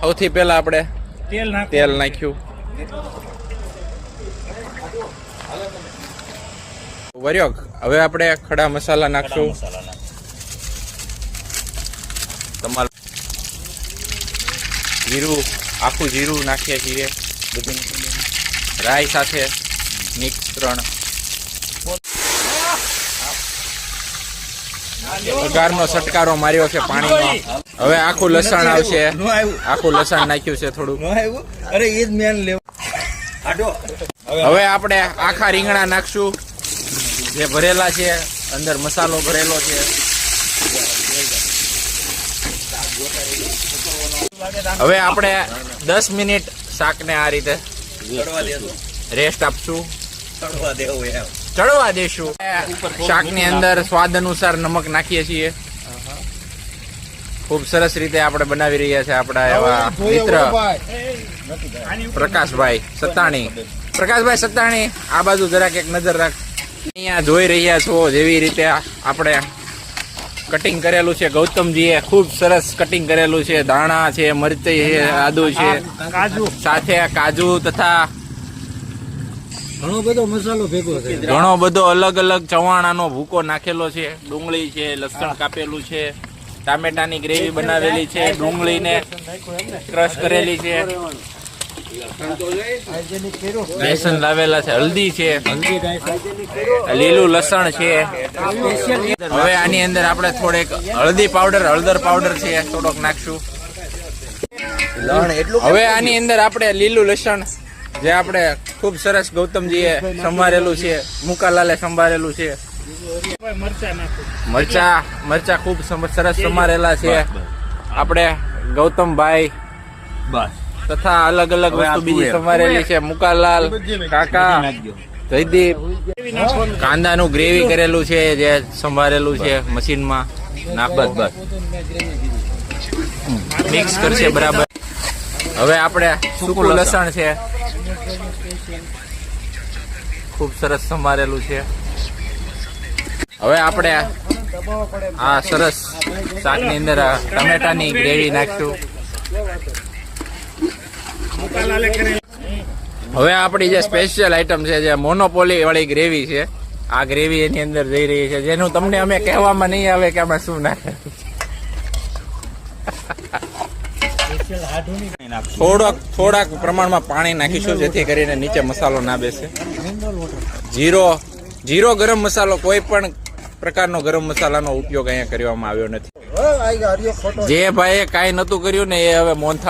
સૌથી પહેલા આપણે તેલ નાખ્યું. વર્યો હવે આપણે ખડા મસાલા નાખશું. તમારું જીરું, આખું જીરું નાખીએ છીએ બધું, રાઈ સાથે મિશ્રણ. વઘારનો છટકારો માર્યો છે પાણીનો. હવે આખું લસણ આવશે, આખું લસણ નાખ્યું છે થોડું. હવે આપણે આખા રીંગણા નાખશું જે ભરેલા છે, અંદર મસાલો ભરેલો છે. હવે આપણે 10 મિનિટ શાકને આ રીતે રેસ્ટ આપશું, ચડવા દેશું. શાકની અંદર સ્વાદ અનુસાર નમક નાખીએ છીએ. ખૂબ સરસ રીતે આપણે બનાવી રહ્યા છે આપણા એવા મિત્ર પ્રકાશભાઈ સત્તાણી. પ્રકાશભાઈ સત્તાણી, આ બાજુ જરાક એક નજર રાખ. અહીંયા જોઈ રહ્યા છો જેવી રીતે આપણે કટિંગ કરેલું છે ગૌતમજીએ, ખૂબ સરસ કટિંગ કરેલું છે. ધાણા છે, મરચી છે, આદુ છે, સાથે કાજુ તથા ઘણો બધો મસાલો ભેગો છે. ઘણો બધો અલગ અલગ ચવાણાનો ભૂકો નાખેલો છે. ડુંગળી છે, લસણ કાપેલું છે, ટામેટાની ગ્રેવી બનાવેલી છે, ડુંગળીને ક્રશ કરેલી છે, બેસન લાવેલા છે, હલ્દી છે, લીલું લસણ છે. હવે આની અંદર આપણે થોડેક હળદર પાવડર છે થોડોક નાખશું. હવે આની અંદર આપણે લીલું લસણ જે આપણે ખૂબ સરસ ગૌતમજીએ સંભાળેલું છે, મુકાલાલે સંભાળેલું છે. મરચા ખૂબ સરસ સમારેલા છે આપણે ગૌતમભાઈ, તથા અલગ અલગ વસ્તુ બીજી સમારેલી છે. મુકાલાલ કાકા, જયદીપ, કાંદાનું ગ્રેવી કરેલું છે જે સંભાળેલું છે મશીનમાં. બસ મિક્સ કરશે બરાબર. હવે આપણે સૂકું લસણ છે, ખૂબ સરસ સમારેલું છે. હવે આપણે આ સરસ શાકની અંદર ટમેટાની ગ્રેવી નાખશું. હવે આપણી જે સ્પેશિયલ આઈટમ છે જે મોનોપોલી વાળી ગ્રેવી છે, આ ગ્રેવી એની અંદર જઈ રહી છે, જેનું તમને અમે કહેવામાં નહીં આવે કે આમાં શું નાખે. થોડાક પ્રમાણમાં પાણી નાખીશું જેથી કરીને નીચે મસાલો ના બેસે. જીરો ગરમ મસાલો, કોઈ પણ પ્રકારનો ગરમ મસાલાનો ઉપયોગ અહીંયા કરવામાં આવ્યો નથી. જે ભાઈએ કાંઈ નતું કર્યું ને એ હવે મોહનથાળ